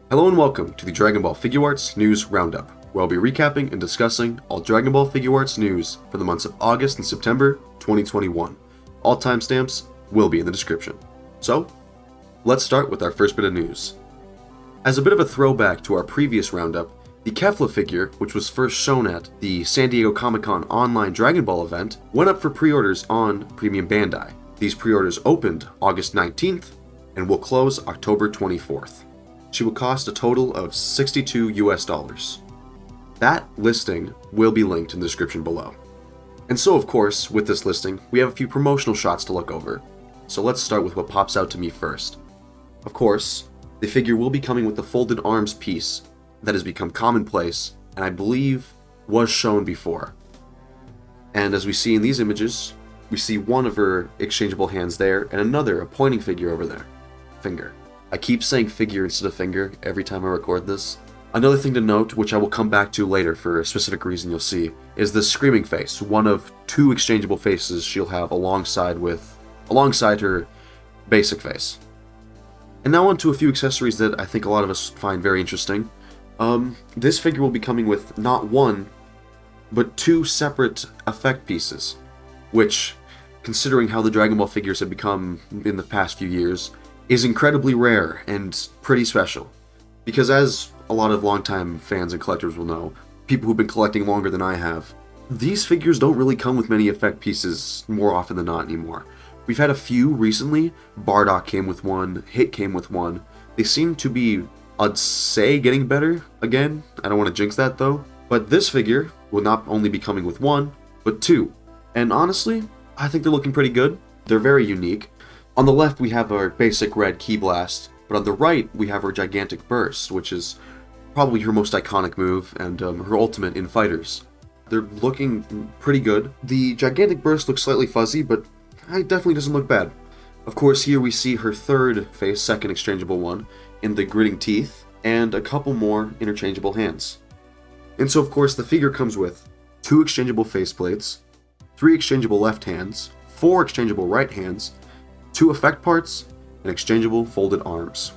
Hello and welcome to the Dragon Ball Figuarts News Roundup, where I'll be recapping and discussing all Dragon Ball Figuarts news for the months of August and September 2021. All timestamps will be in the description. So, let's start with our first bit of news. As a bit of a throwback to our previous roundup, the Kefla figure, which was first shown at the San Diego Comic-Con online Dragon Ball event, went up for pre-orders on Premium Bandai. These pre-orders opened August 19th and will close October 24th. She will cost a total of $62 US. That listing will be linked in the description below. And so, of course, with this listing, we have a few promotional shots to look over. So let's start with what pops out to me first. Of course, the figure will be coming with the folded arms piece that has become commonplace, and I believe was shown before. And as we see in these images, we see one of her exchangeable hands there, and another, a pointing figure over there. Finger. I keep saying figure instead of finger every time I record this. Another thing to note, which I will come back to later for a specific reason you'll see, is the screaming face, one of two exchangeable faces she'll have alongside her basic face. And now on to a few accessories that I think a lot of us find very interesting. This figure will be coming with not one, but two separate effect pieces, which, considering how the Dragon Ball figures have become in the past few years, is incredibly rare and pretty special. Because as a lot of longtime fans and collectors will know, people who've been collecting longer than I have, these figures don't really come with many effect pieces more often than not anymore. We've had a few recently. Bardock came with one, Hit came with one. They seem to be, I'd say, getting better again. I don't want to jinx that though. But this figure will not only be coming with one, but two. And honestly, I think they're looking pretty good. They're very unique. On the left, we have our basic red Ki Blast, but on the right, we have her Gigantic Burst, which is probably her most iconic move, and her ultimate in fighters. They're looking pretty good. The Gigantic Burst looks slightly fuzzy, but it definitely doesn't look bad. Of course, here we see her third face, second exchangeable one, in the Gritting Teeth, and a couple more interchangeable hands. And so, of course, the figure comes with two exchangeable faceplates, three exchangeable left hands, four exchangeable right hands, two effect parts, and exchangeable folded arms.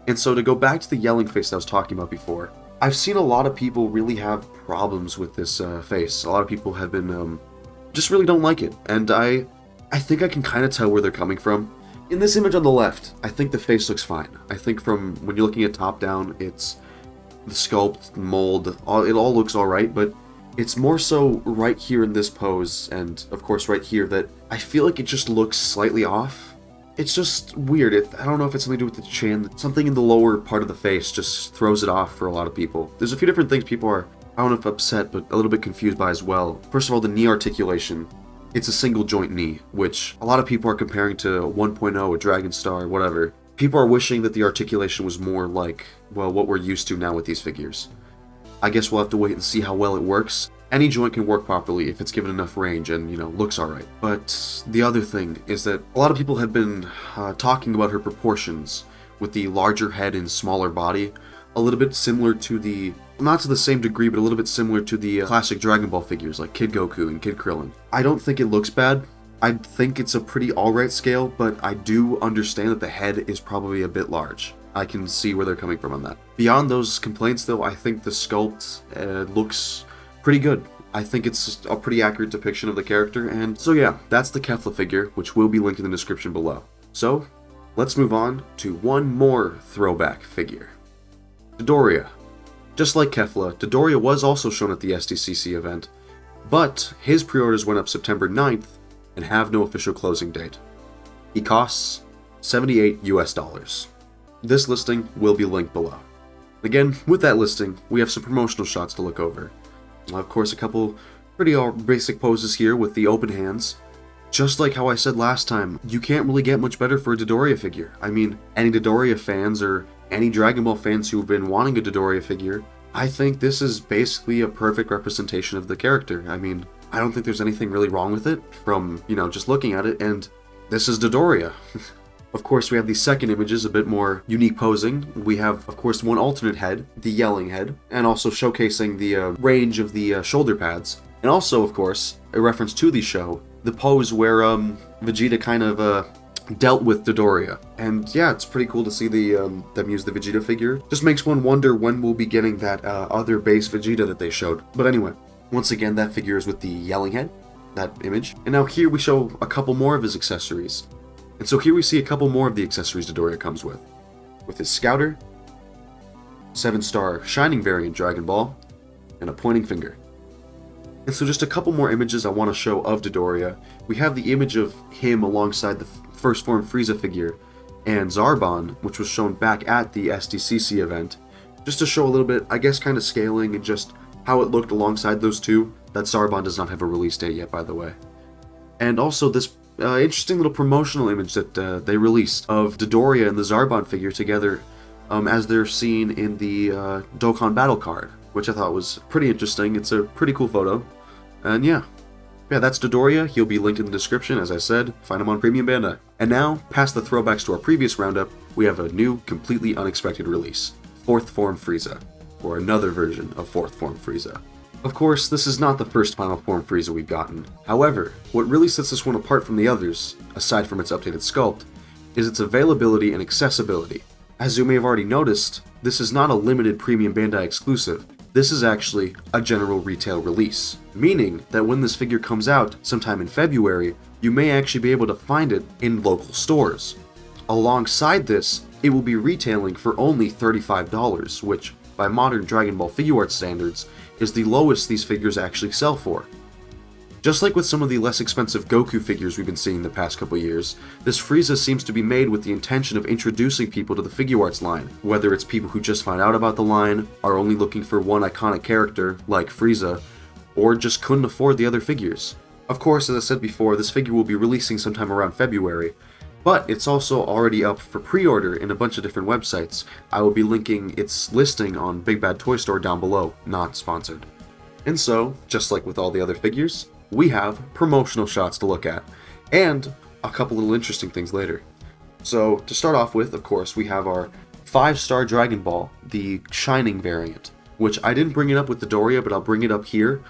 And so to go back to the yelling face I was talking about before, I've seen a lot of people really have problems with this face. A lot of people have been, just really don't like it. And I think I can kind of tell where they're coming from. In this image on the left, I think the face looks fine. I think from when you're looking at top down, it's the sculpt, mold, it all looks alright, but it's more so right here in this pose, and of course right here, that I feel like it just looks slightly off. It's just weird. I don't know if it's something to do with the chin. Something in the lower part of the face just throws it off for a lot of people. There's a few different things people are, I don't know if upset, but a little bit confused by as well. First of all, the knee articulation. It's a single joint knee, which a lot of people are comparing to 1.0, a Dragon Star, whatever. People are wishing that the articulation was more like, well, what we're used to now with these figures. I guess we'll have to wait and see how well it works. Any joint can work properly if it's given enough range and, looks alright. But the other thing is that a lot of people have been talking about her proportions with the larger head and smaller body, a little bit similar to the, not to the same degree, but a little bit similar to the classic Dragon Ball figures like Kid Goku and Kid Krillin. I don't think it looks bad. I think it's a pretty alright scale, but I do understand that the head is probably a bit large. I can see where they're coming from on that. Beyond those complaints though, I think the sculpt looks pretty good. I think it's just a pretty accurate depiction of the character, and so yeah, that's the Kefla figure, which will be linked in the description below. So, let's move on to one more throwback figure. Dodoria. Just like Kefla, Dodoria was also shown at the SDCC event, but his pre-orders went up September 9th and have no official closing date. He costs $78 US. This listing will be linked below. Again, with that listing, we have some promotional shots to look over. Of course, a couple pretty basic poses here with the open hands. Just like how I said last time, you can't really get much better for a Dodoria figure. I mean, any Dodoria fans or any Dragon Ball fans who've been wanting a Dodoria figure, I think this is basically a perfect representation of the character. I mean, I don't think there's anything really wrong with it from, just looking at it, and this is Dodoria. Of course, we have the second images, a bit more unique posing. We have, of course, one alternate head, the yelling head, and also showcasing the range of the shoulder pads. And also, of course, a reference to the show, the pose where Vegeta kind of dealt with Dodoria. And yeah, it's pretty cool to see them use the Vegeta figure. Just makes one wonder when we'll be getting that other base Vegeta that they showed. But anyway, once again, that figure is with the yelling head, that image. And now here we show a couple more of his accessories. And so here we see a couple more of the accessories Dodoria comes with his Scouter, 7-star Shining variant Dragon Ball, and a pointing finger. And so just a couple more images I want to show of Dodoria. We have the image of him alongside the first form Frieza figure and Zarbon, which was shown back at the SDCC event, just to show a little bit, I guess, kind of scaling and just how it looked alongside those two. That Zarbon does not have a release date yet, by the way. And also this interesting little promotional image that they released of Dodoria and the Zarbon figure together as they're seen in the Dokkan Battle card, which I thought was pretty interesting. It's a pretty cool photo. And yeah, that's Dodoria. He'll be linked in the description, as I said. Find him on Premium Bandai. And now, past the throwbacks to our previous roundup, we have a new, completely unexpected release. 4th Form Frieza, or another version of 4th Form Frieza. Of course, this is not the first Final Form Frieza we've gotten. However, what really sets this one apart from the others, aside from its updated sculpt, is its availability and accessibility. As you may have already noticed, this is not a limited Premium Bandai exclusive. This is actually a general retail release, meaning that when this figure comes out sometime in February, you may actually be able to find it in local stores. Alongside this, it will be retailing for only $35, which, by modern Dragon Ball Figuarts standards, is the lowest these figures actually sell for. Just like with some of the less expensive Goku figures we've been seeing the past couple years, this Frieza seems to be made with the intention of introducing people to the Figuarts line, whether it's people who just find out about the line, are only looking for one iconic character, like Frieza, or just couldn't afford the other figures. Of course, as I said before, this figure will be releasing sometime around February, but it's also already up for pre-order in a bunch of different websites. I will be linking its listing on Big Bad Toy Store down below, not sponsored. And so, just like with all the other figures, we have promotional shots to look at, and a couple little interesting things later. So, to start off with, of course, we have our 5-star Dragon Ball, the Shining variant, which I didn't bring it up with Dodoria, but I'll bring it up here.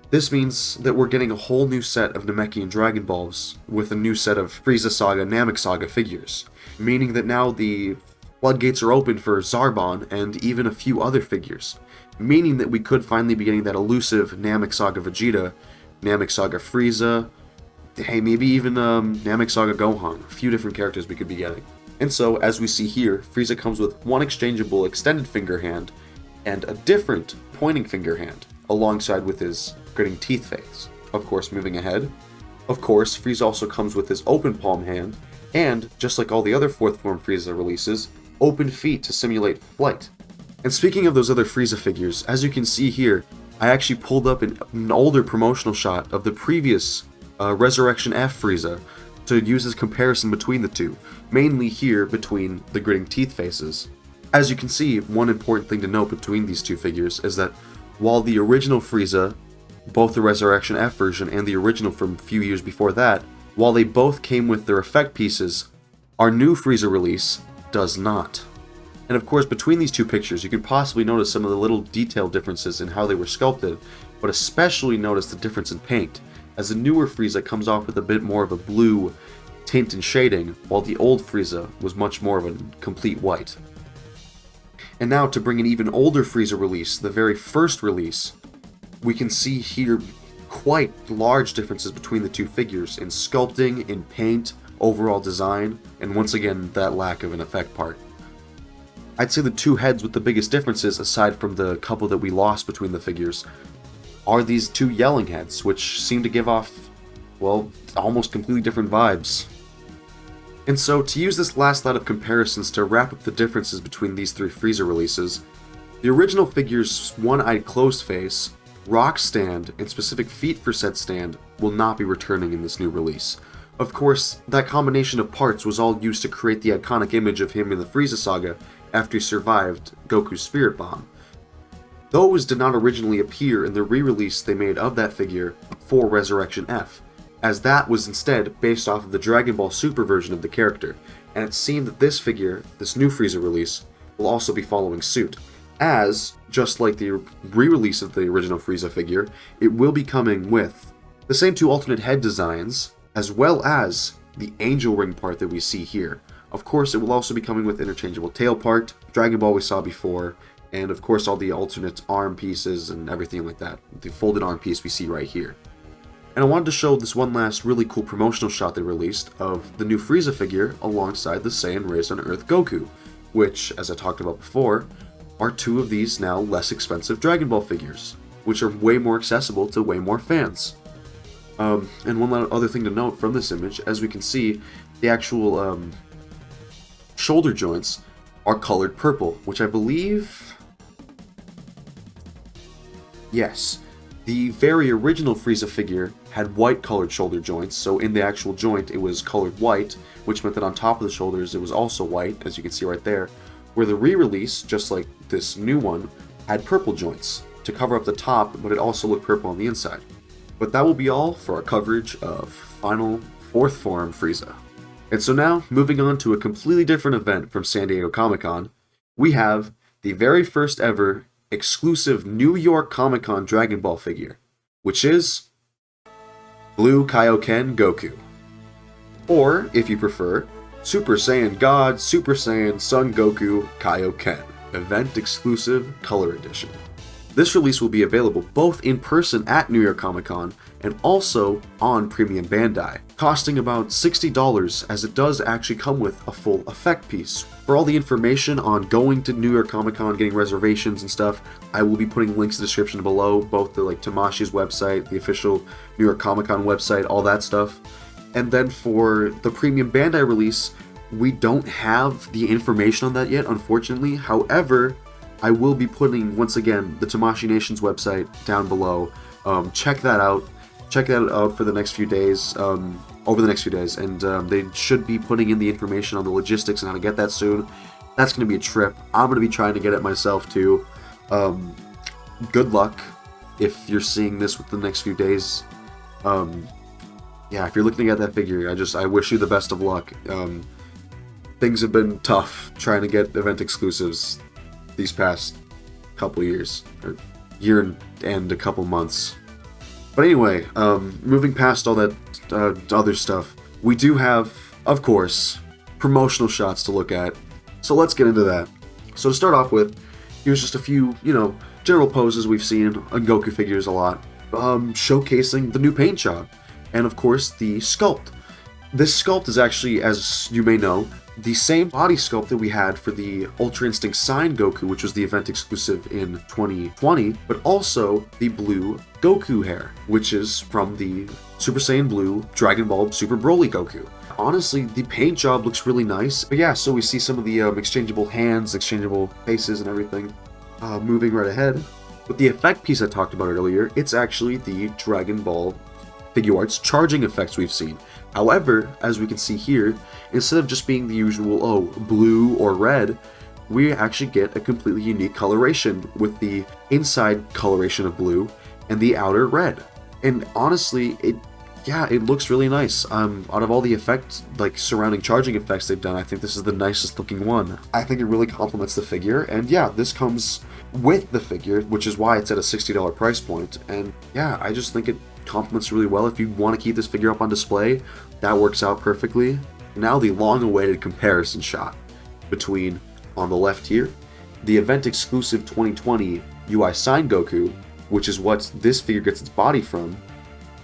This means that we're getting a whole new set of Namekian Dragon Balls with a new set of Frieza Saga, Namek Saga figures, meaning that now the floodgates are open for Zarbon and even a few other figures, meaning that we could finally be getting that elusive Namek Saga Vegeta, Namek Saga Frieza, hey, maybe even Namek Saga Gohan, a few different characters we could be getting. And so, as we see here, Frieza comes with one exchangeable extended finger hand and a different pointing finger hand, alongside with his gritting teeth face. Of course, moving ahead, of course, Frieza also comes with his open palm hand, and, just like all the other 4th Form Frieza releases, open feet to simulate flight. And speaking of those other Frieza figures, as you can see here, I actually pulled up an older promotional shot of the previous Resurrection F Frieza to use as comparison between the two, mainly here between the gritting teeth faces. As you can see, one important thing to note between these two figures is that while the original Frieza, both the Resurrection F version and the original from a few years before that, while they both came with their effect pieces, our new Frieza release does not. And of course, between these two pictures, you can possibly notice some of the little detail differences in how they were sculpted, but especially notice the difference in paint, as the newer Frieza comes off with a bit more of a blue tint and shading, while the old Frieza was much more of a complete white. And now, to bring an even older Frieza release, the very first release, we can see here quite large differences between the two figures in sculpting, in paint, overall design, and once again, that lack of an effect part. I'd say the two heads with the biggest differences, aside from the couple that we lost between the figures, are these two yelling heads, which seem to give off, well, almost completely different vibes. And so, to use this last lot of comparisons to wrap up the differences between these three Frieza releases, the original figure's one-eyed closed face, rock stand, and specific feet for said stand will not be returning in this new release. Of course, that combination of parts was all used to create the iconic image of him in the Frieza saga after he survived Goku's Spirit Bomb. Those did not originally appear in the re-release they made of that figure for Resurrection F, as that was instead based off of the Dragon Ball Super version of the character, and it seemed that this figure, this new Frieza release, will also be following suit, as, just like the re-release of the original Frieza figure, it will be coming with the same two alternate head designs, as well as the angel ring part that we see here. Of course, it will also be coming with interchangeable tail part, Dragon Ball we saw before, and of course all the alternate arm pieces and everything like that. The folded arm piece we see right here. And I wanted to show this one last really cool promotional shot they released of the new Frieza figure alongside the Saiyan Raised on Earth Goku, which, as I talked about before, are two of these now less expensive Dragon Ball figures, which are way more accessible to way more fans. And one other thing to note from this image, as we can see, the actual shoulder joints are colored purple, which I believe... Yes, the very original Frieza figure had white colored shoulder joints, so in the actual joint it was colored white, which meant that on top of the shoulders it was also white, as you can see right there, where the re-release, just like this new one, had purple joints to cover up the top, but it also looked purple on the inside. But that will be all for our coverage of final 4th form Frieza. And so now, moving on to a completely different event from San Diego Comic-Con, we have the very first ever exclusive New York Comic-Con Dragon Ball figure, which is Blue Kaioken Goku. Or, if you prefer, Super Saiyan God, Super Saiyan Son Goku Kaioken, event exclusive color edition. This release will be available both in person at New York Comic Con and also on Premium Bandai, costing about $60, as it does actually come with a full effect piece. For all the information on going to New York Comic Con, getting reservations and stuff, I will be putting links in the description below, both the Tamashi's website, the official New York Comic Con website, all that stuff. And then for the Premium Bandai release, we don't have the information on that yet, unfortunately. However, I will be putting, once again, the Tamashii Nation's website down below. Check that out. Check that out for the next few days, over the next few days, and they should be putting in the information on the logistics and how to get that soon. That's going to be a trip. I'm going to be trying to get it myself, too. Good luck if you're seeing this within the next few days. Yeah, if you're looking at that figure, I wish you the best of luck. Things have been tough trying to get event exclusives these past couple years, or year and a couple months. But anyway, moving past all that other stuff, we do have, of course, promotional shots to look at, so let's get into that. So to start off with, here's just a few, general poses we've seen on Goku figures a lot, showcasing the new paint job, and of course the sculpt. This sculpt is actually, as you may know, the same body sculpt that we had for the Ultra Instinct Sign Goku, which was the event exclusive in 2020, but also the blue Goku hair, which is from the Super Saiyan Blue Dragon Ball Super Broly Goku. Honestly, the paint job looks really nice. But yeah, so we see some of the exchangeable hands, exchangeable faces and everything. Moving right ahead, with the effect piece I talked about earlier, it's actually the Dragon Ball Figuarts charging effects we've seen. However, as we can see here, instead of just being the usual, blue or red, we actually get a completely unique coloration with the inside coloration of blue and the outer red. And honestly, it looks really nice. Out of all the effects, surrounding charging effects they've done, I think this is the nicest looking one. I think it really complements the figure, and yeah, this comes with the figure, which is why it's at a $60 price point. And yeah, I just think it complements really well. If you want to keep this figure up on display, that works out perfectly. Now the long-awaited comparison shot between, on the left here, the event exclusive 2020 UI Sign Goku, which is what this figure gets its body from,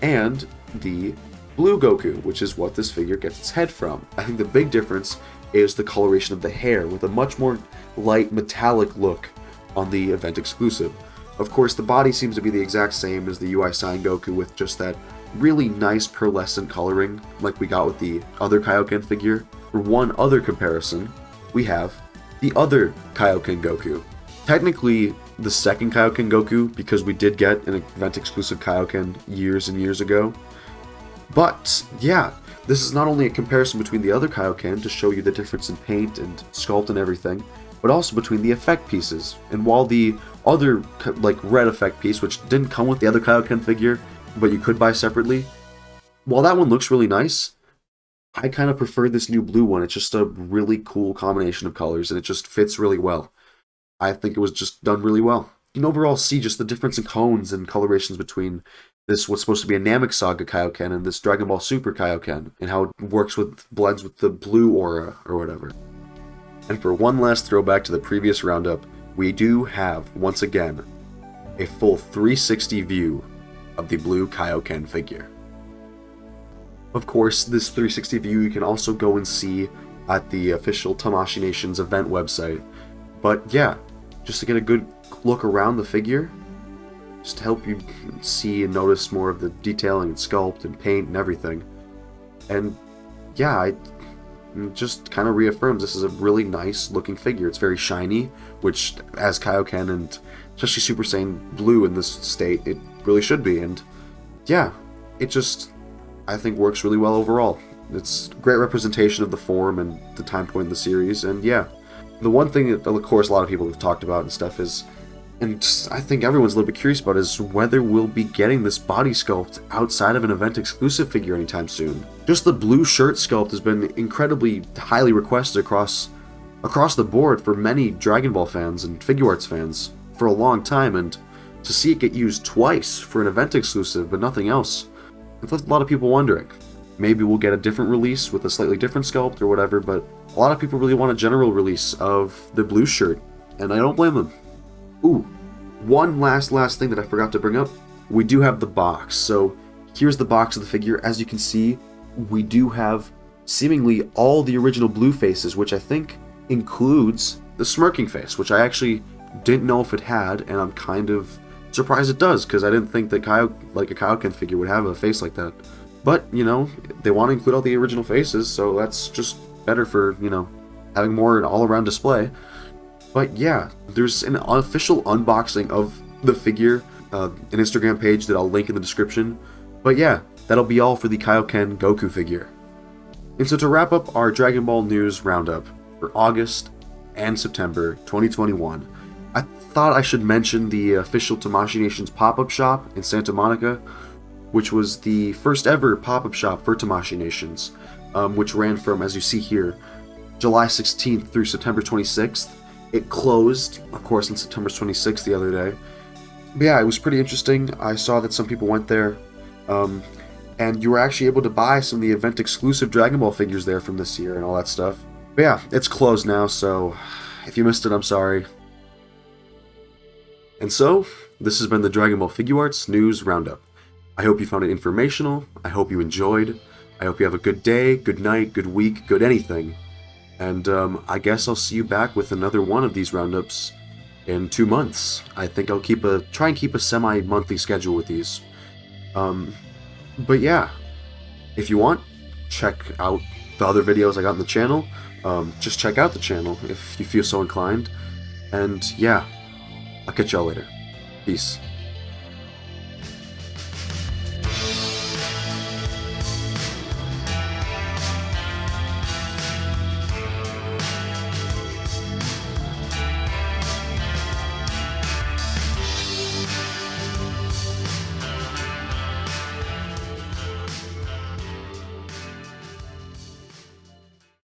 and the blue Goku, which is what this figure gets its head from. I think the big difference is the coloration of the hair, with a much more light metallic look on the event exclusive. Of course, the body seems to be the exact same as the UI Sign Goku, with just that really nice pearlescent coloring like we got with the other Kaioken figure. For one other comparison, we have the other Kaioken Goku. Technically, the second Kaioken Goku, because we did get an event-exclusive Kaioken years and years ago. But, yeah, this is not only a comparison between the other Kaioken to show you the difference in paint and sculpt and everything, but also between the effect pieces. And while the other, red effect piece, which didn't come with the other Kaioken figure, but you could buy separately, while that one looks really nice, I kind of prefer this new blue one. It's just a really cool combination of colors, and it just fits really well. I think it was just done really well. You can overall see just the difference in tones and colorations between this what's supposed to be a Namek Saga Kaioken and this Dragon Ball Super Kaioken, and how it blends with the blue aura or whatever. And for one last throwback to the previous roundup, we do have, once again, a full 360 view of the blue Kaioken figure. Of course, this 360 view you can also go and see at the official Tamashii Nations event website. But yeah, just to get a good look around the figure, just to help you see and notice more of the detailing and sculpt and paint and everything. And yeah, it just kind of reaffirms this is a really nice looking figure. It's very shiny, which as Kaioken and especially Super Saiyan Blue in this state, it really should be. And yeah, it just, I think, works really well overall. It's great representation of the form and the time point in the series. And yeah, the one thing that, of course, a lot of people have talked about and stuff is, and I think everyone's a little bit curious about, is whether we'll be getting this body sculpt outside of an event-exclusive figure anytime soon. Just the blue shirt sculpt has been incredibly highly requested across the board for many Dragon Ball fans and Figuarts fans for a long time, and to see it get used twice for an event-exclusive but nothing else, it left a lot of people wondering. Maybe we'll get a different release with a slightly different sculpt or whatever, but a lot of people really want a general release of the blue shirt, and I don't blame them. Ooh, one last thing that I forgot to bring up. We do have the box. So here's the box of the figure. As you can see, we do have seemingly all the original blue faces, which I think includes the smirking face, which I actually didn't know if it had, and I'm kind of surprised it does, because I didn't think that a Kaioken figure would have a face like that. But, you know, they want to include all the original faces, so that's just better for, you know, having more an all-around display. But yeah, there's an official unboxing of the figure, an Instagram page that I'll link in the description. But yeah, that'll be all for the Kaioken Goku figure. And so to wrap up our Dragon Ball news roundup for August and September 2021, I thought I should mention the official Tamashii Nations pop-up shop in Santa Monica, which was the first ever pop-up shop for Tamashii Nations, which ran from, as you see here, July 16th through September 26th. It closed, of course, on September 26th the other day. But yeah, it was pretty interesting. I saw that some people went there, and you were actually able to buy some of the event-exclusive Dragon Ball figures there from this year and all that stuff. But yeah, it's closed now, so if you missed it, I'm sorry. And so, this has been the Dragon Ball Figuarts News Roundup. I hope you found it informational. I hope you enjoyed. I hope you have a good day, good night, good week, good anything. And I guess I'll see you back with another one of these roundups in 2 months. I think I'll try and keep a semi-monthly schedule with these. But yeah, if you want, check out the other videos I got on the channel. Just check out the channel if you feel so inclined. And yeah, I'll catch y'all later. Peace.